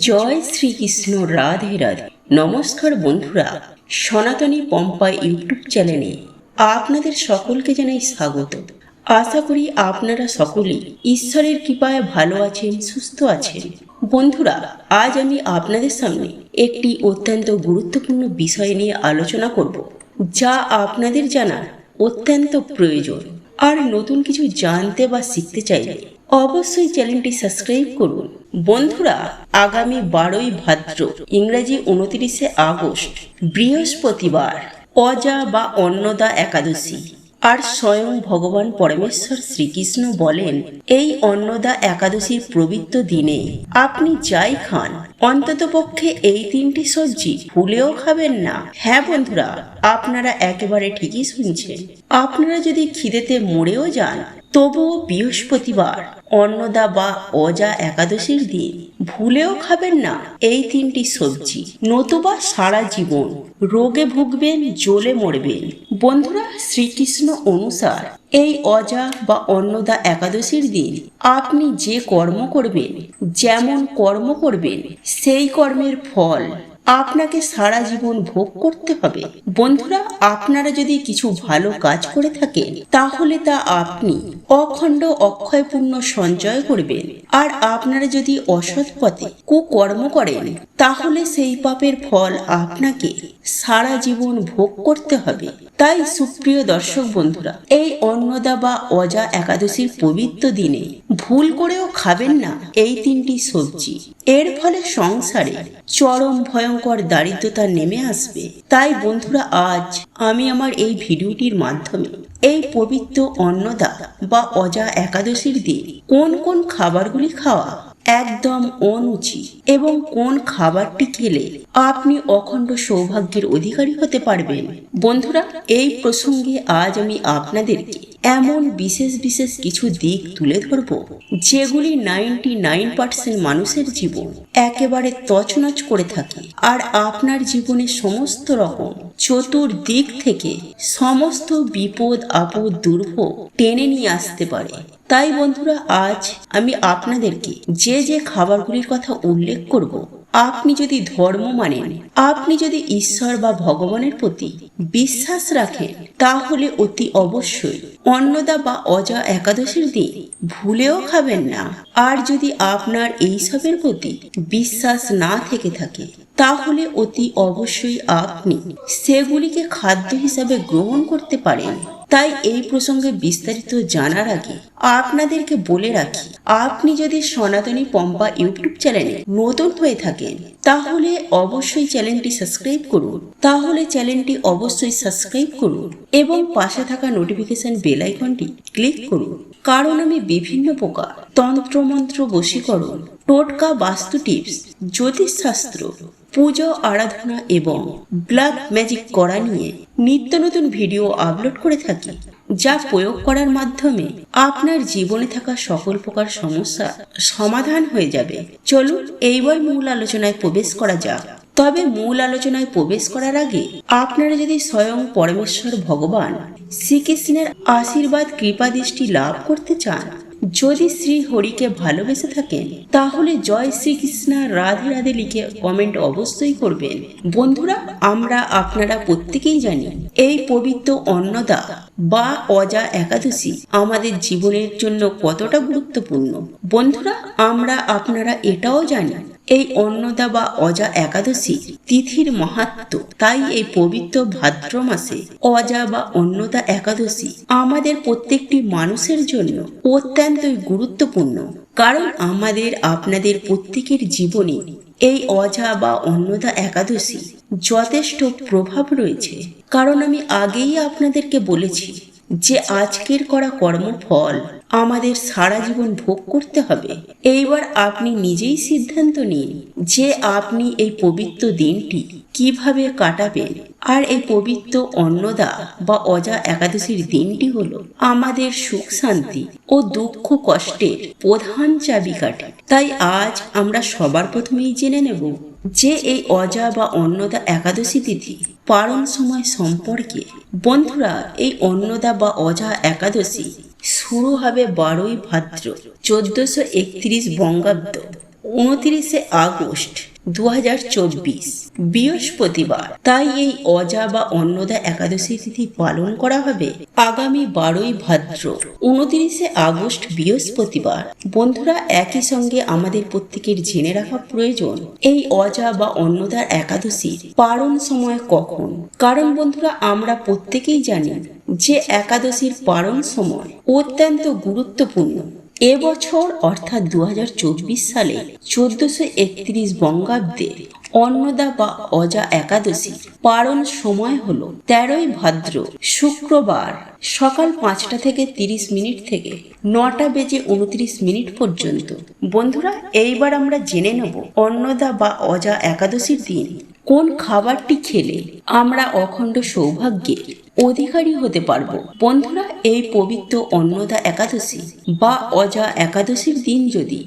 জয় শ্রীকৃষ্ণ, রাধে রাধে। নমস্কার বন্ধুরা, সনাতনী পম্পা ইউটিউব চ্যানেলে আপনাদের সকলকে জানাই স্বাগত। আশা করি আপনারা সকলেই ঈশ্বরের কৃপায় ভালো আছেন, সুস্থ আছেন। বন্ধুরা, আজ আমি আপনাদের সামনে একটি অত্যন্ত গুরুত্বপূর্ণ বিষয় নিয়ে আলোচনা করব, যা আপনাদের জানার অত্যন্ত প্রয়োজন। আর নতুন কিছু জানতে বা শিখতে চাইলে অবশ্যই চ্যানেলটি সাবস্ক্রাইব করুন। বন্ধুরা, আগামী 12ই ভাদ্র, ইংরেজি 29শে আগস্ট, বৃহস্পতিবার, অজা বা অন্নদা একাদশী। আর স্বয়ং ভগবান পরমেশ্বর শ্রীকৃষ্ণ বলেন, এই অন্নদা একাদশীর পবিত্র দিনে আপনি যাই খান, অন্ততপক্ষে এই 3টি সবজি ভুলেও খাবেন না। হ্যাঁ বন্ধুরা, আপনারা একেবারে ঠিকই শুনছেন। আপনারা যদি খিদেতে মরেও যান, তবুও বৃহস্পতিবার, অন্নদা বা অজা একাদশীর দিন ভুলেও খাবেন না এই 3টি সবজি, নতুবা সারা জীবন রোগে ভুগবেন, জ্বলে মরবেন। বন্ধুরা, শ্রীকৃষ্ণ অনুসার এই অজা বা অন্নদা একাদশীর দিন আপনি যে কর্ম করবেন, যেমন কর্ম করবেন, সেই কর্মের ফল আপনাকে সারা জীবন ভোগ করতে হবে। বন্ধুরা, আপনারা যদি কিছু ভালো কাজ করে থাকেন, তাহলে তা আপনি অখণ্ড অক্ষয় পুণ্য সঞ্চয় করবেন। আর আপনারা যদি অসৎ পথে কুকর্ম করেন, তাহলে সেই পাপের ফল আপনাকে সারা জীবন ভোগ করতে হবে। তাই সুপ্রিয় দর্শক বন্ধুরা, এই অন্নদা বা অজা একাদশীর পবিত্র দিনে ভুল করেও খাবেন না এই 3টি সবজি। এর ফলে সংসারে চরম ভয়ঙ্কর দারিদ্রতা নেমে আসবে। তাই বন্ধুরা, আজ আমি আমার এই ভিডিওটির মাধ্যমে এই পবিত্র অন্নদা বা অজা একাদশীর দিন কোন কোন খাবারগুলি খাওয়া একদম অনুচিত এবং কোন খাবারটি খেলে আপনি অখণ্ড সৌভাগ্যের অধিকারী হতে পারবেন। বন্ধুরা, এই প্রসঙ্গে আজ আমি আপনাদেরকে এমন বিশেষ বিশেষ কিছু দিক তুলে ধরব, যেগুলি 99% মানুষের জীবন একেবারে তছনছ করে থাকে, আর আপনার জীবনে সমস্ত রকম চতুর্দিক থেকে সমস্ত বিপদ আপদ দুর্ভোগ টেনে নিয়ে আসতে পারে। তাই বন্ধুরা, আজ আমি আপনাদেরকে যে যে খাবারগুলির কথা উল্লেখ করব, আপনি যদি ধর্ম মানেন, আপনি যদি ঈশ্বর বা ভগবানের প্রতি বিশ্বাস রাখেন, তাহলে অতি অবশ্যই অন্নদা বা অজা একাদশীর দিন ভুলেও খাবেন না। আর যদি আপনার এইসবের প্রতি বিশ্বাস না থেকে থাকে, তাহলে অতি অবশ্যই আপনি সেগুলিকে খাদ্য হিসাবে গ্রহণ করতে পারেন। তাই এই প্রসঙ্গে বিস্তারিত জানার আগে আপনাদেরকে বলে রাখি, আপনি যদি সনাতনী পম্পা ইউটিউব চ্যানেলে নতুন হয়ে থাকেন, তাহলে অবশ্যই চ্যানেলটি সাবস্ক্রাইব করুন। এবং পাশে থাকা নোটিফিকেশন বেল আইকনটি ক্লিক করুন। কারণ আমি বিভিন্ন প্রকার তন্ত্রমন্ত্র, বশীকরণ, টোটকা, বাস্তু টিপস, জ্যোতিষশাস্ত্র, পুজো আরাধনা এবং ব্ল্যাক ম্যাজিক করা নিয়ে নিত্য নতুন ভিডিও আপলোড করে থাকি, যা প্রয়োগ করার মাধ্যমে আপনার জীবনে থাকা সকল প্রকার সমস্যা সমাধান হয়ে যাবে। চলুন এইবার মূল আলোচনায় প্রবেশ করা যাক। তবে মূল আলোচনায় প্রবেশ করার আগে আপনারা যদি স্বয়ং পরমেশ্বর ভগবান শ্রীকৃষ্ণের আশীর্বাদ কৃপা দৃষ্টি লাভ করতে চান, যদি শ্রী হরিকে ভালোবেসে থাকেন, তাহলে জয় শ্রীকৃষ্ণ, রাধে রাধে লিখে কমেন্ট অবশ্যই করবেন। বন্ধুরা, আপনারা প্রত্যেকেই জানি এই পবিত্র অন্নদা বা অজা একাদশী আমাদের জীবনের জন্য কতটা গুরুত্বপূর্ণ। বন্ধুরা, আপনারা এটাও জানি এই অন্নদা বা অজা একাদশী তিথির মাহাত্ম্য। তাই এই পবিত্র ভাদ্র মাসে অজা বা অন্নদা একাদশী আমাদের প্রত্যেকটি মানুষের জন্য অত্যন্তই গুরুত্বপূর্ণ। কারণ আপনাদের প্রত্যেকের জীবনে এই অজা বা অন্নদা একাদশী যথেষ্ট প্রভাব রয়েছে। কারণ আমি আগেই আপনাদেরকে বলেছি যে আজকের করা কর্মফল আমাদের সারা জীবন ভোগ করতে হবে। এইবার আপনি নিজেই সিদ্ধান্ত নিন যে আপনি এই পবিত্র দিনটি কিভাবে কাটাবেন। আর এই পবিত্র অন্নদা বা অজা একাদশীর দিনটি হলো আমাদের সুখ শান্তি ও দুঃখ কষ্টের প্রধান চাবিকাঠি। তাই আজ আমরা সবার প্রথমেই জেনে নেব যে এই অজা বা অন্নদা একাদশী তিথি পালন সময় সম্পর্কে। বন্ধুরা, এই অন্নদা বা অজা একাদশী শুরু হবে 12ই ভাদ্র 1431 বঙ্গাব্দ, 29শে আগস্ট 2024 বৃহস্পতিবার। তাই এই অজা বা অন্নদা একাদশী তিথি পালন করা হবে আগামী 12ই ভাদ্র 29শে আগস্ট বৃহস্পতিবার। বন্ধুরা, একই সঙ্গে আমাদের প্রত্যেকের জেনে রাখা প্রয়োজন এই অজা বা অন্নদার একাদশীর পালন সময় কখন। কারণ বন্ধুরা, আমরা প্রত্যেকেই জানি যে একাদশীর পালন সময় অত্যন্ত গুরুত্বপূর্ণ। এবছর অর্থাৎ 2024 সালে 1431 বঙ্গাব্দে অন্নদা বা অজা একাদশী পালন সময় হলো 13ই ভাদ্র শুক্রবার সকাল 5টা থেকে 30 মিনিট থেকে 9টা বেজে 29 মিনিট পর্যন্ত। বন্ধুরা, এইবার আমরা জেনে নেব অন্নদা বা অজা একাদশীর দিন কোন খাবারটি খেলে আমরা অখণ্ড সৌভাগ্যের অধিকারী হতে পারবো। বন্ধুরা, এই পবিত্র অন্নদা একাদশী বা অজা একাদশীর দিন যদি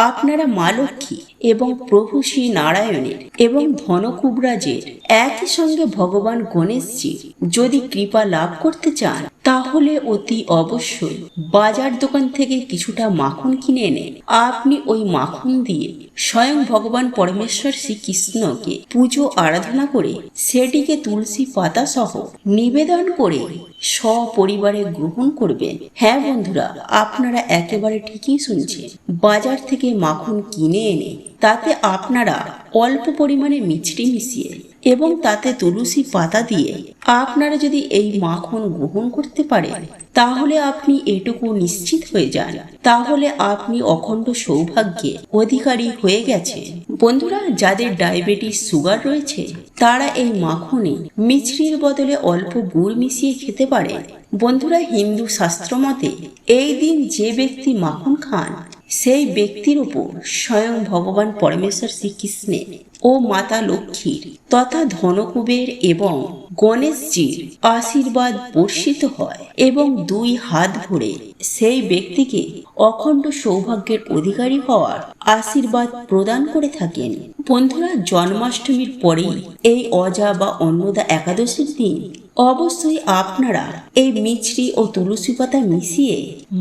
আপনারা মা লক্ষ্মী এবং প্রভু শ্রী নারায়ণের এবং ধনকুবরাজের একই সঙ্গে ভগবান গণেশজির যদি কৃপা লাভ করতে চান, তাহলে অতি অবশ্যই বাজার দোকান থেকে কিছুটা মাখন কিনে এনে আপনি ওই মাখন দিয়ে স্বয়ং ভগবান পরমেশ্বর শ্রীকৃষ্ণকে পুজো আরাধনা করে সেটিকে তুলসী পাতা সহ নিবেদন করে সপরিবারে গ্রহণ করবেন। হ্যাঁ বন্ধুরা, আপনারা একেবারে ঠিকই শুনছেন। বাজার থেকে মাখন কিনে এনে তাতে আপনারা অল্প পরিমাণে মিষ্টি মিশিয়ে এবং তাতে তুলসী পাতা দিয়ে আপনারা যদি এই মাখন গ্রহণ করতে পারেন, তাহলে আপনি এটুকু নিশ্চিত হয়ে যান, তাহলে আপনি অখণ্ড সৌভাগ্যের অধিকারী হয়ে গেছেন। বন্ধুরা, যাদের ডায়াবেটিস সুগার রয়েছে তারা এই মাখনে মিছরির বদলে অল্প গুড় মিশিয়ে খেতে পারে। বন্ধুরা, হিন্দু শাস্ত্র মতে এই দিন যে ব্যক্তি মাখন খান সেই ব্যক্তির উপর স্বয়ং ভগবান পরমেশ্বর শ্রীকৃষ্ণের ও মাতা লক্ষ্মীর তথা ধনকুবের এবং গণেশজির আশীর্বাদ বর্ষিত হয় এবং 2 হাত ভরে সেই ব্যক্তিকে অখণ্ড সৌভাগ্যের অধিকারী হওয়ার আশীর্বাদ প্রদান করে থাকেন। বন্ধুরা, জন্মাষ্টমীর পরেই এই অজা বা অন্নদা একাদশীর দিন অবশ্যই আপনারা এই মিছরি ও তুলসী পাতা মিশিয়ে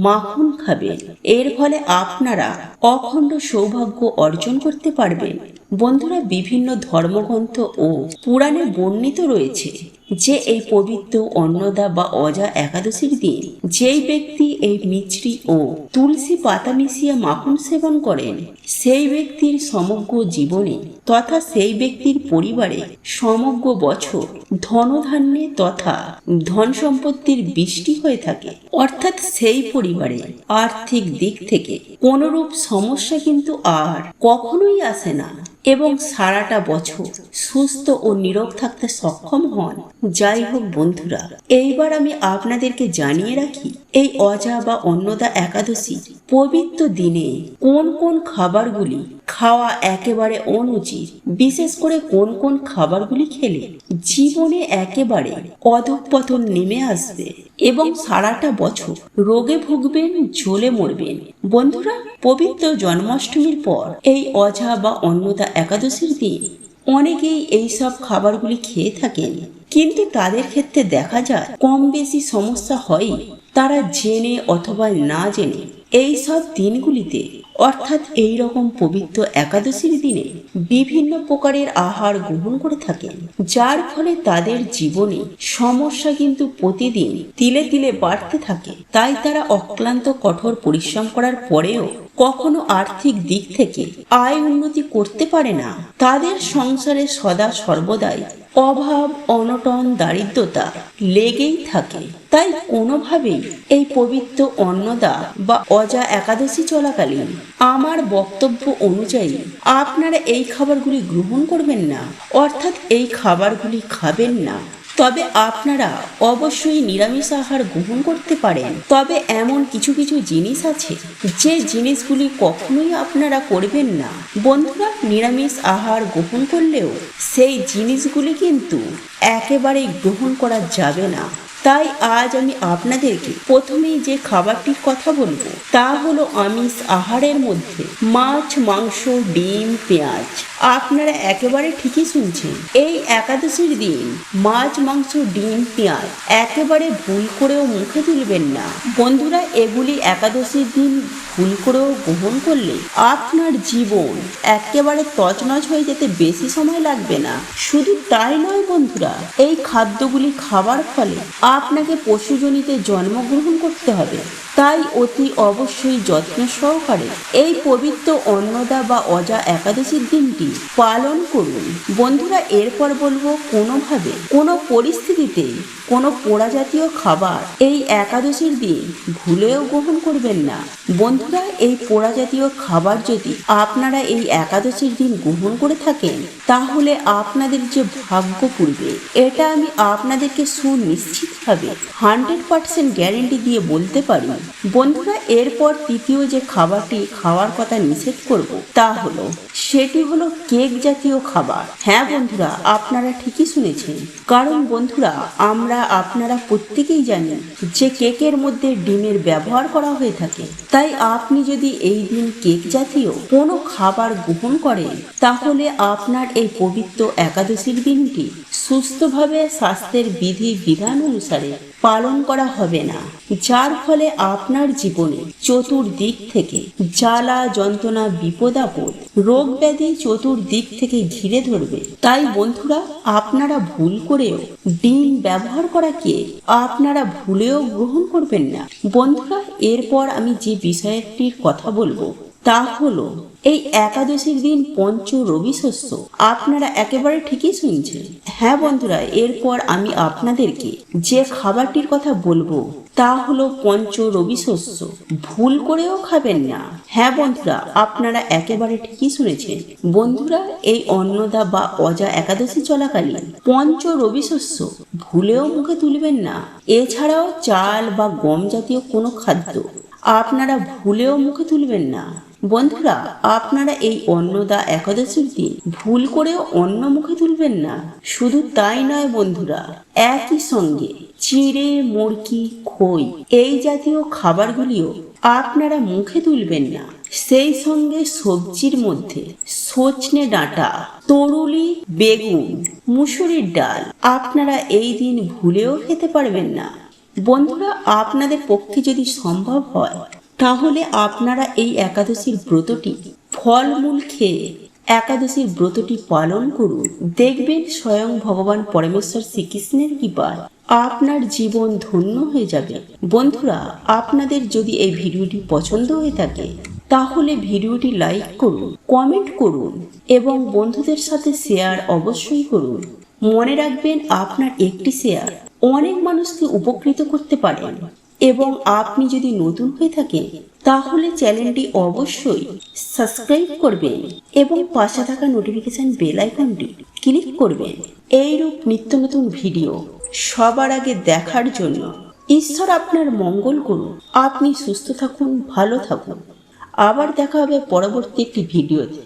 মাখন খাবেন। এর ফলে আপনারা অখণ্ড সৌভাগ্য অর্জন করতে পারবেন। বন্ধুরা, বিভিন্ন ধর্মগ্রন্থ ও পুরাণে বর্ণিত রয়েছে যে এই পবিত্র অন্নদা বা অজা একাদশীর দিন যেই ব্যক্তি এই মিছরি ও তুলসী পাতা মিশিয়ে মাখন সেবন করেন, সেই ব্যক্তির সমগ্র জীবনে তথা সেই ব্যক্তির পরিবারে সমগ্র বছর ধনধান্যে তথা ধন সম্পত্তির বৃষ্টি হয়ে থাকে। অর্থাৎ সেই পরিবারে আর্থিক দিক থেকে কোনরূপ সমস্যা কিন্তু আর কখনোই আসে না এবং সারাটা বছর সুস্থ ও নীরব থাকতে সক্ষম হন। যাই হোক বন্ধুরা, এইবার আমি আপনাদেরকে জানিয়ে রাখি এই অজা বা অন্নদা একাদশী পবিত্র দিনে কোন কোন খাবারগুলি খাওয়া একেবারে অনুচিত, বিশেষ করে কোন কোন খাবারগুলি খেলে জীবনে একেবারে অধঃপতন নেমে আসবে এবং সারাটা বছর রোগে ভুগবেন, জ্বলে মরবেন। বন্ধুরা, পবিত্র জন্মাষ্টমীর পর এই অজা বা অন্নদা একাদশীর দিন অনেকেই এই সব খাবারগুলি খেয়ে থাকেন, কিন্তু তাদের ক্ষেত্রে দেখা যায় কম বেশি সমস্যা হয়। তারা জেনে অথবা না জেনে এই সব দিনগুলিতে অর্থাৎ এই রকম পবিত্র একাদশীর দিনে বিভিন্ন প্রকারের আহার গ্রহণ করে থাকেন, যার ফলে তাদের জীবনে সমস্যা কিন্তু প্রতিদিন তিলে তিলে বাড়তে থাকে। তাই তারা অক্লান্ত কঠোর পরিশ্রম করার পরেও কখনো আর্থিক দিক থেকে আয় উন্নতি করতে পারে না। তাদের সংসারে সদা সর্বদাই অভাব, অনটন, দারিদ্রতা লেগেই থাকে। তাই কোনোভাবেই এই পবিত্র অন্নদা বা অজা একাদশী চলাকালীন আমার বক্তব্য অনুযায়ী আপনারা এই খাবারগুলি গ্রহণ করবেন না, অর্থাৎ এই খাবারগুলি খাবেন না। তবে আপনারা অবশ্যই নিরামিষ আহার গ্রহণ করতে পারেন। তবে এমন কিছু কিছু জিনিস আছে যে জিনিসগুলি কখনোই আপনারা করবেন না। বন্ধুরা, নিরামিষ আহার গ্রহণ করলেও সেই জিনিসগুলি কিন্তু একেবারেই গ্রহণ করা যাবে না। তাই আজ আমি আপনাদেরকে প্রথমেই যে খাবারটির কথা বলবো তা হলো আমিষ আহারের মধ্যে মাছ, মাংস, ডিম, পেঁয়াজ আপনারা একেবারে ঠিকই শুনছেন। এই একাদশীর দিন মাছ, মাংস, ডিম, পেঁয়াজ একেবারে ভুল করেও মুখে তুলবেন না। বন্ধুরা, এগুলি একাদশীর দিন ভুল করেও গ্রহণ করলে আপনার জীবন একেবারে তছনছ হয়ে যেতে বেশি সময় লাগবে না। শুধু তাই নয় বন্ধুরা, এই খাদ্যগুলি খাবার ফলে আপনাকে পশুজনিতে জন্মগ্রহণ করতে হবে। তাই অতি অবশ্যই যত্ন সহকারে এই পবিত্র অন্নদা বা অজা একাদশীর দিনটি পালন করুন। বন্ধুরা, এরপর বলবো, কোনোভাবে কোনো পরিস্থিতিতে কোনো পোড়া জাতীয় খাবার এই একাদশীর দিন ভুলেও গ্রহণ করবেন না। বন্ধুরা, এই পোড়া জাতীয় খাবার যদি আপনারা এই একাদশীর দিন গ্রহণ করে থাকেন, তাহলে আপনাদের যে ভাগ্য পুড়বে এটা আমি আপনাদেরকে সুনিশ্চিতভাবে 100% গ্যারেন্টি দিয়ে বলতে পারি। বন্ধুরা, এরপর তৃতীয় যে খাবারটি খাওয়ার কথা নিষেধ করব তা হলো, সেটি হলো কেক জাতীয় খাবার। হ্যাঁ বন্ধুরা, আপনারা ঠিকই শুনেছেন। কারণ বন্ধুরা, আপনারা প্রত্যেকেই জানেন যে কেকের মধ্যে ডিমের ব্যবহার করা হয়ে থাকে। তাই আপনি যদি এই দিন কেক জাতীয় কোনো খাবার গ্রহণ করেন, তাহলে আপনার এই পবিত্র একাদশীর দিনটি সুস্থভাবে স্বাস্থ্যের বিধি বিধান অনুসারে পালন করা হবে না, যার ফলে আপনার জীবনে চতুর্দিক থেকে জ্বালা যন্ত্রণা বিপদ আপদ রোগ ব্যাধি চতুর্দিক থেকে ঘিরে ধরবে। তাই বন্ধুরা, আপনারা ভুল করেও ডিম ব্যবহার করাকে আপনারা ভুলেও গ্রহণ করবেন না। বন্ধুরা, এরপর আমি যে বিষয়টির কথা বলবো তা হলো এই একাদশীর দিন পঞ্চ রবি শস্য। আপনারা একেবারে ঠিকই শুনছেন। হ্যাঁ বন্ধুরা, এরপর আমি আপনাদেরকে যে খাবারটির কথা বলবো তা হলো পঞ্চ রবি শস্য। ভুল করেও খাবেন না। হ্যাঁ বন্ধুরা, আপনারা একেবারে ঠিকই শুনেছেন। বন্ধুরা, এই অন্নদা বা অজা একাদশী চলাকালীন পঞ্চ রবি শস্য ভুলেও মুখে তুলবেন না। এছাড়াও চাল বা গম জাতীয় কোনো খাদ্য আপনারা ভুলেও মুখে তুলবেন না। বন্ধুরা, আপনারা এই অন্নদা একাদশীর দিন ভুল করেও অন্ন মুখে তুলবেন না। শুধু তাই নয় বন্ধুরা, একই সঙ্গে চিড়ে, মুরগি, খই এই জাতীয় খাবারগুলিও আপনারা মুখে তুলবেন না। সেই সঙ্গে সবজির মধ্যে সজনে ডাঁটা, তরুলি, বেগুন, মুসুরির ডাল আপনারা এই দিন ভুলেও খেতে পারবেন না। বন্ধুরা, আপনাদের পক্ষে যদি সম্ভব হয়, তাহলে আপনারা এই একাদশীর ব্রতটি ফলমূল খেয়ে একাদশীর ব্রতটি পালন করুন। দেখবেন স্বয়ং ভগবান পরমেশ্বর শ্রীকৃষ্ণের কৃপায় আপনার জীবন ধন্য হয়ে যাবে। বন্ধুরা, আপনাদের যদি এই ভিডিওটি পছন্দ হয়ে থাকে, তাহলে ভিডিওটি লাইক করুন, কমেন্ট করুন এবং বন্ধুদের সাথে শেয়ার অবশ্যই করুন। মনে রাখবেন, আপনার একটি শেয়ার অনেক মানুষকে উপকৃত করতে পারেন। এবং আপনি যদি নতুন হয়ে থাকেন, তাহলে চ্যানেলটি অবশ্যই সাবস্ক্রাইব করবেন এবং পাশে থাকা নোটিফিকেশন বেল আইকনটি ক্লিক করবেন। এইরূপ নিত্য নতুন ভিডিও সবার আগে দেখার জন্য ঈশ্বর আপনার মঙ্গল করুন। আপনি সুস্থ থাকুন, ভালো থাকুন। আবার দেখা হবে পরবর্তী একটি ভিডিওতে।